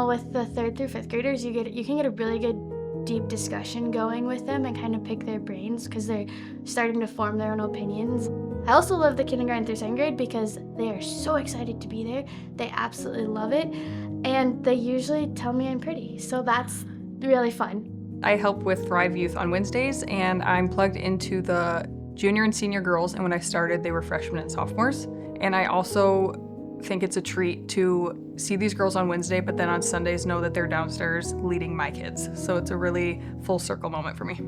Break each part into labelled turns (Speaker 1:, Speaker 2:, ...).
Speaker 1: with the 3rd through 5th graders, you can get a really good deep discussion going with them and kind of pick their brains because they're starting to form their own opinions. I also love the kindergarten through 2nd grade because they are so excited to be there. They absolutely love it, and they usually tell me I'm pretty, so that's really fun.
Speaker 2: I help with Thrive Youth on Wednesdays, and I'm plugged into the junior and senior girls, and when I started, they were freshmen and sophomores. And I also think it's a treat to see these girls on Wednesday, but then on Sundays know that they're downstairs leading my kids. So it's a really full circle moment for me.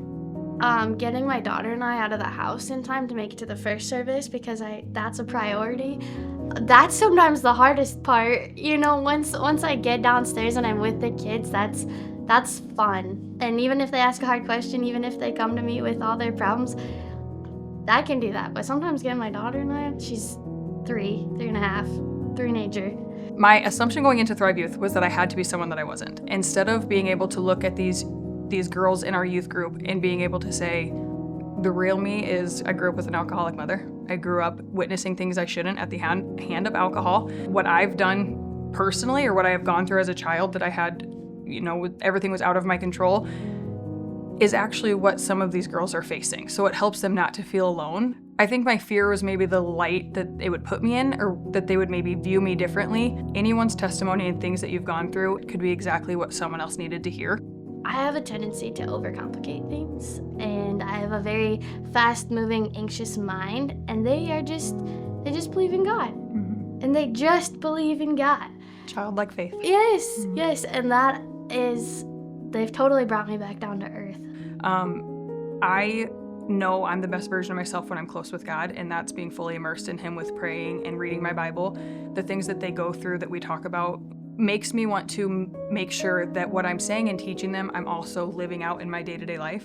Speaker 1: Getting my daughter and I out of the house in time to make it to the first service because that's a priority. That's sometimes the hardest part. Once I get downstairs and I'm with the kids, that's fun. And even if they ask a hard question, even if they come to me with all their problems, I can do that. But sometimes getting my daughter and I, she's 3.5, teenager.
Speaker 2: My assumption going into Thrive Youth was that I had to be someone that I wasn't. Instead of being able to look at these girls in our youth group and being able to say, the real me is I grew up with an alcoholic mother. I grew up witnessing things I shouldn't at the hand of alcohol. What I've done personally or what I have gone through as a child that I had, everything was out of my control, is actually what some of these girls are facing. So it helps them not to feel alone. I think my fear was maybe the light that it would put me in, or that they would maybe view me differently. Anyone's testimony and things that you've gone through could be exactly what someone else needed to hear.
Speaker 1: I have a tendency to overcomplicate things, and I have a very fast-moving, anxious mind, and they just believe in God. Mm-hmm. And they just believe in God.
Speaker 2: Childlike faith.
Speaker 1: Yes, yes, and they've totally brought me back down to earth.
Speaker 2: I know I'm the best version of myself when I'm close with God, and that's being fully immersed in Him with praying and reading my Bible. The things that they go through that we talk about makes me want to make sure that what I'm saying and teaching them, I'm also living out in my day-to-day life.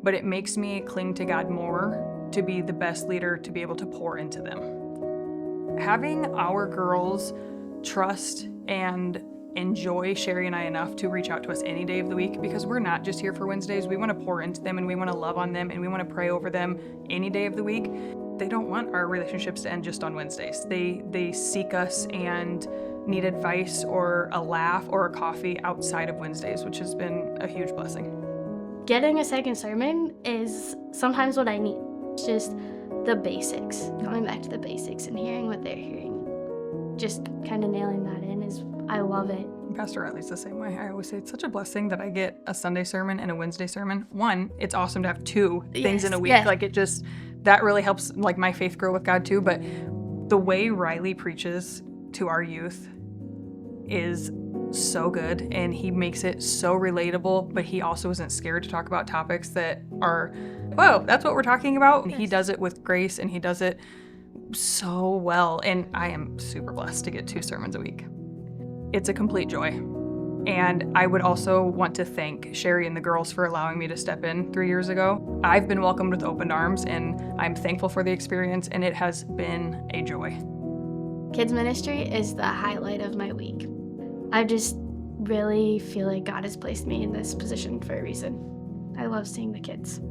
Speaker 2: But it makes me cling to God more to be the best leader, to be able to pour into them. Having our girls trust and enjoy Sherry and I enough to reach out to us any day of the week, because we're not just here for Wednesdays. We want to pour into them and we want to love on them and we want to pray over them any day of the week. They don't want our relationships to end just on Wednesdays. They seek us and need advice or a laugh or a coffee outside of Wednesdays, which has been a huge blessing.
Speaker 1: Getting a second sermon is sometimes what I need. It's just the basics, coming back to the basics and hearing what they're hearing. Just kind of nailing that in I love it.
Speaker 2: Pastor Riley's the same way. I always say it's such a blessing that I get a Sunday sermon and a Wednesday sermon. One, it's awesome to have two things in a week.
Speaker 1: Yes.
Speaker 2: Like that really helps like my faith grow with God too. But the way Riley preaches to our youth is so good, and he makes it so relatable, but he also isn't scared to talk about topics that are, whoa, that's what we're talking about. And he does it with grace, and he does it so well. And I am super blessed to get 2 sermons a week. It's a complete joy. And I would also want to thank Sherry and the girls for allowing me to step in 3 years ago. I've been welcomed with open arms, and I'm thankful for the experience, and it has been a joy.
Speaker 1: Kids ministry is the highlight of my week. I just really feel like God has placed me in this position for a reason. I love seeing the kids.